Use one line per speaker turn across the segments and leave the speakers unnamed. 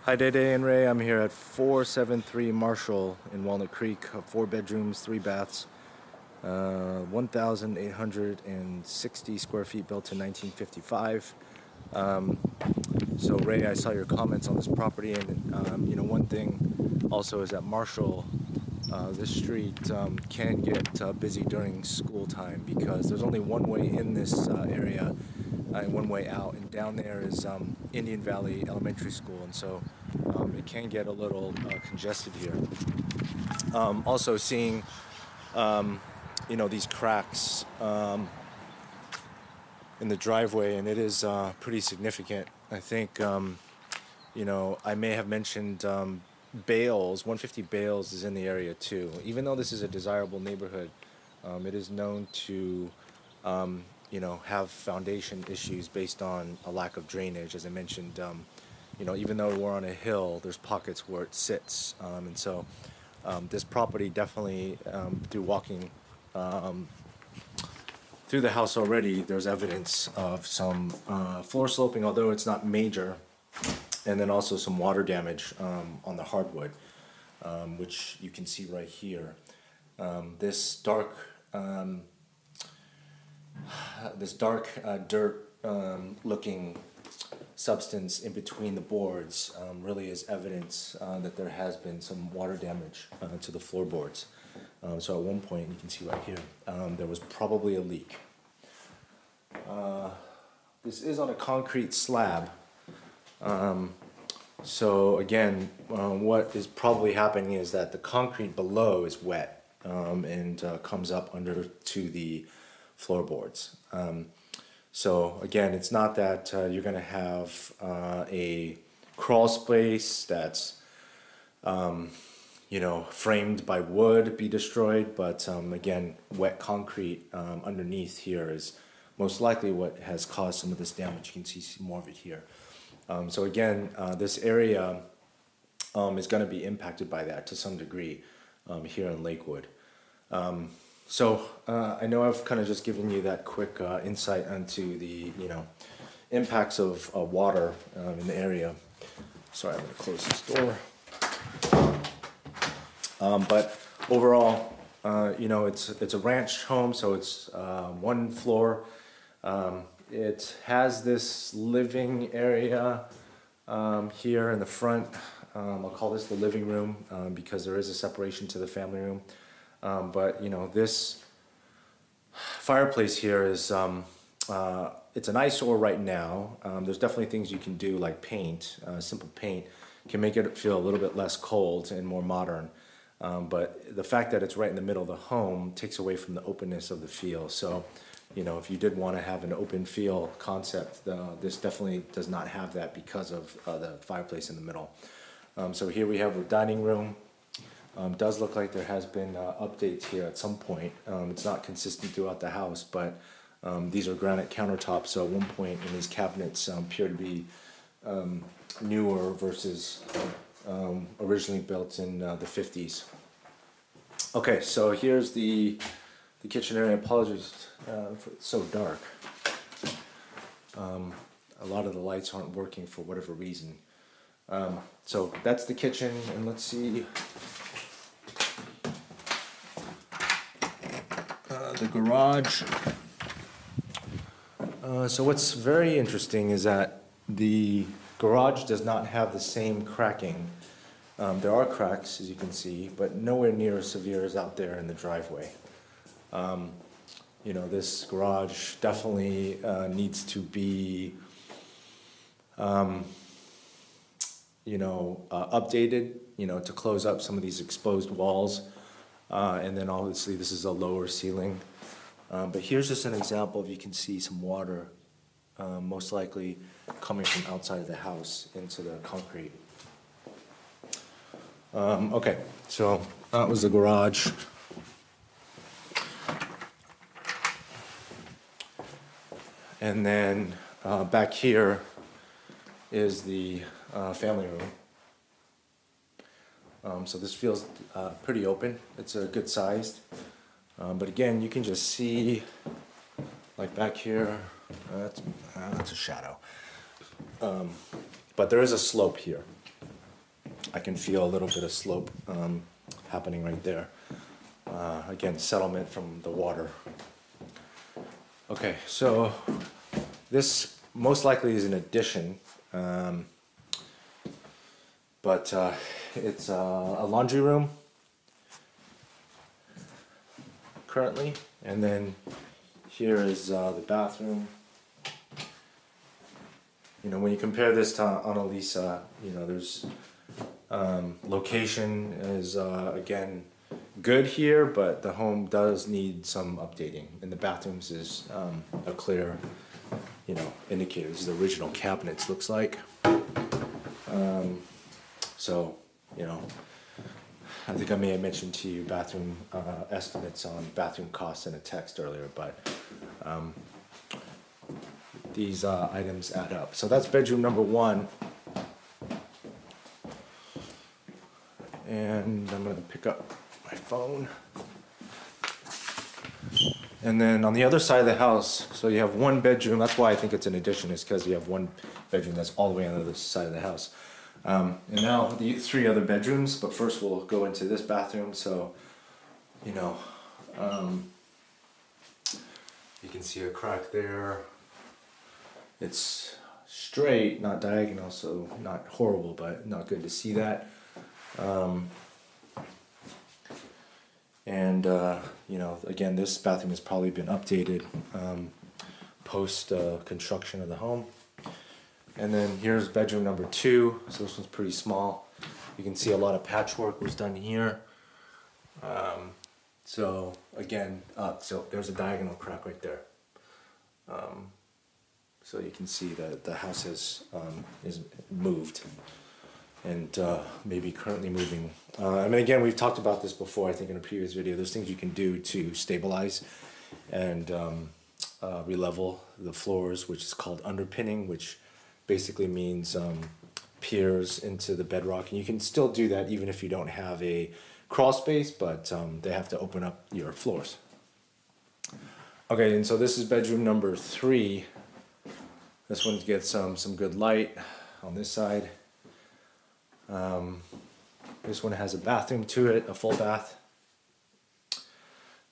Hi, Day Day and Ray. I'm here at 473 Marshall in Walnut Creek. 4 bedrooms, 3 baths, 1,860 square feet, built in 1955. So Ray, I saw your comments on this property, and one thing also is that Marshall, this street can get busy during school time because there's only one way in this area and one way out, and down there is Indian Valley Elementary School, and so it can get a little congested here. Also seeing these cracks in the driveway, and it is pretty significant. I think I may have mentioned Bales, 150 Bales is in the area too. Even though this is a desirable neighborhood, it is known to have foundation issues based on a lack of drainage. As I mentioned, even though we're on a hill, there's pockets where it sits, and so this property definitely, through walking through the house already, there's evidence of some floor sloping, although it's not major, and then also some water damage on the hardwood, which you can see right here. This dark dirt looking substance in between the boards really is evidence that there has been some water damage to the floorboards. So at one point, you can see right here, there was probably a leak. This is on a concrete slab. So again, what is probably happening is that the concrete below is wet and comes up under to the floorboards. So again, it's not that you're going to have a crawl space that's framed by wood be destroyed, but again, wet concrete underneath here is most likely what has caused some of this damage. You can see more of it here. So again, this area is going to be impacted by that to some degree here in Lakewood. So I know I've kind of just given you that quick insight into the impacts of water in the area. Sorry, I'm going to close this door. But overall, it's a ranch home, so it's one floor. It has this living area here in the front. I'll call this the living room because there is a separation to the family room. But this fireplace here is it's an eyesore right now. There's definitely things you can do, like paint. Simple paint can make it feel a little bit less cold and more modern. But the fact that it's right in the middle of the home takes away from the openness of the feel. So if you did want to have an open feel concept, this definitely does not have that because of the fireplace in the middle. So here we have a dining room. Does look like there has been updates here at some point. It's not consistent throughout the house, but these are granite countertops, so at one point in these cabinets appear to be newer versus originally built in the 50s. Okay, so here's the kitchen area. Apologies for it's so dark. A lot of the lights aren't working for whatever reason. So that's the kitchen, and let's see. The garage. So what's very interesting is that the garage does not have the same cracking. There are cracks, as you can see, but nowhere near as severe as out there in the driveway. This garage definitely needs to be updated, to close up some of these exposed walls. And then obviously this is a lower ceiling. But here's just an example of, you can see some water most likely coming from outside of the house into the concrete. Okay, so that was the garage. And then back here is the family room. So this feels pretty open. It's good sized. But again, you can just see, like back here, that's a shadow. But there is a slope here. I can feel a little bit of slope happening right there. Again, settlement from the water. Okay, so this most likely is an addition, but it's a laundry room currently, and then here is the bathroom. You know, when you compare this to Annalisa, you know, there's location is again good here, but the home does need some updating, and the bathrooms is a clear, you know, indicator. This is the original cabinets, looks like. So, you know, I think I may have mentioned to you bathroom estimates on bathroom costs in a text earlier, but these items add up. So that's bedroom number 1. And I'm going to pick up my phone. And then on the other side of the house, so you have one bedroom. That's why I think it's an addition, is because you have one bedroom that's all the way on the other side of the house. And now the 3 other bedrooms, but first we'll go into this bathroom. So, you know, you can see a crack there. It's straight, not diagonal, so not horrible, but not good to see that. You know, again, this bathroom has probably been updated post construction of the home. And then here's bedroom number 2. So this one's pretty small. You can see a lot of patchwork was done here. So again, so there's a diagonal crack right there. So you can see that the house has is moved, and maybe currently moving. I mean, again, we've talked about this before, I think in a previous video. There's things you can do to stabilize and re-level the floors, which is called underpinning, which basically means piers into the bedrock. And you can still do that even if you don't have a crawl space, but they have to open up your floors. Okay, and so this is bedroom number 3. This one gets some good light on this side. This one has a bathroom to it, a full bath.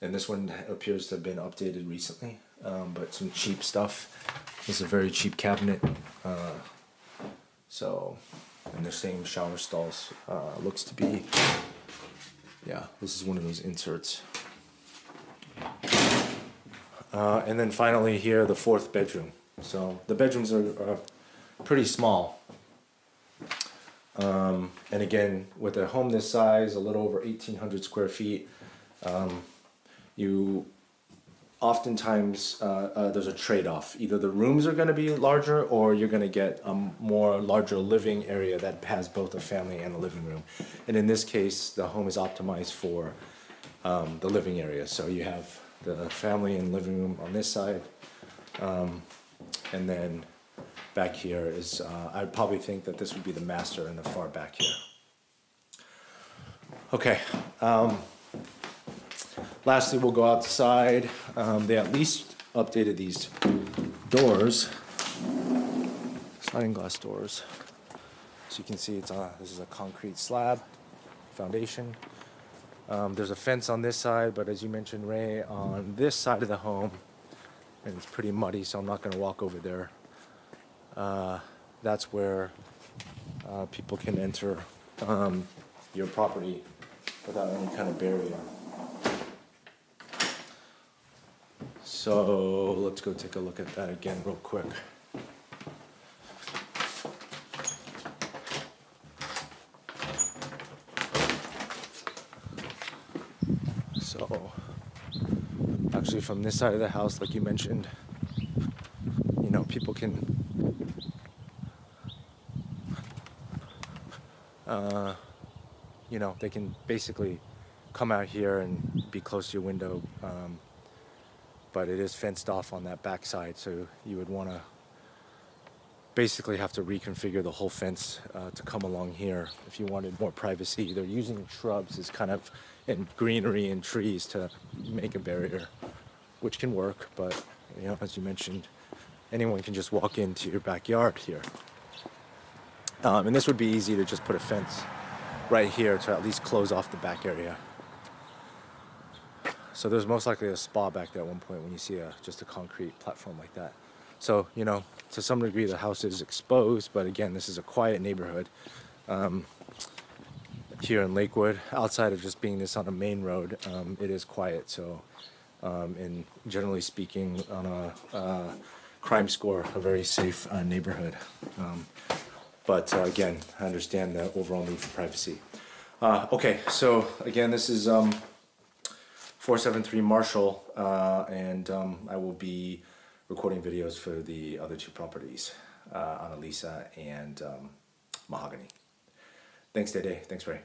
And this one appears to have been updated recently, but some cheap stuff. This is a very cheap cabinet. And the same shower stalls looks to be, yeah, this is one of those inserts. And then finally here, the 4th bedroom. So the bedrooms are pretty small. And again, with a home this size, a little over 1,800 square feet, you oftentimes, there's a trade-off. Either the rooms are going to be larger, or you're going to get a more larger living area that has both a family and a living room. And in this case, the home is optimized for the living area. So you have the family and living room on this side. And then back here is, I'd probably think that this would be the master in the far back here. Okay. Lastly, we'll go outside. They at least updated these doors, sliding glass doors. So you can see it's this is a concrete slab foundation. There's a fence on this side, but as you mentioned, Ray, on this side of the home, and it's pretty muddy, so I'm not going to walk over there. That's where people can enter your property without any kind of barrier. So let's go take a look at that again real quick. So actually from this side of the house, like you mentioned, you know, people can you know, they can basically come out here and be close to your window, but it is fenced off on that back side, so you would want to basically have to reconfigure the whole fence to come along here if you wanted more privacy. They're using shrubs as kind of, and greenery and trees to make a barrier, which can work, but you know, as you mentioned, anyone can just walk into your backyard here. And this would be easy to just put a fence right here to at least close off the back area. So there's most likely a spa back there at one point when you see just a concrete platform like that. So, you know, to some degree the house is exposed, but again, this is a quiet neighborhood here in Lakewood. Outside of just being this on a main road, it is quiet. So, and generally speaking, on a crime score, a very safe neighborhood. But again, I understand the overall need for privacy. Okay, so again, this is 473 Marshall, and I will be recording videos for the other two properties, Annalisa and Mahogany. Thanks, Dede. Thanks, Ray.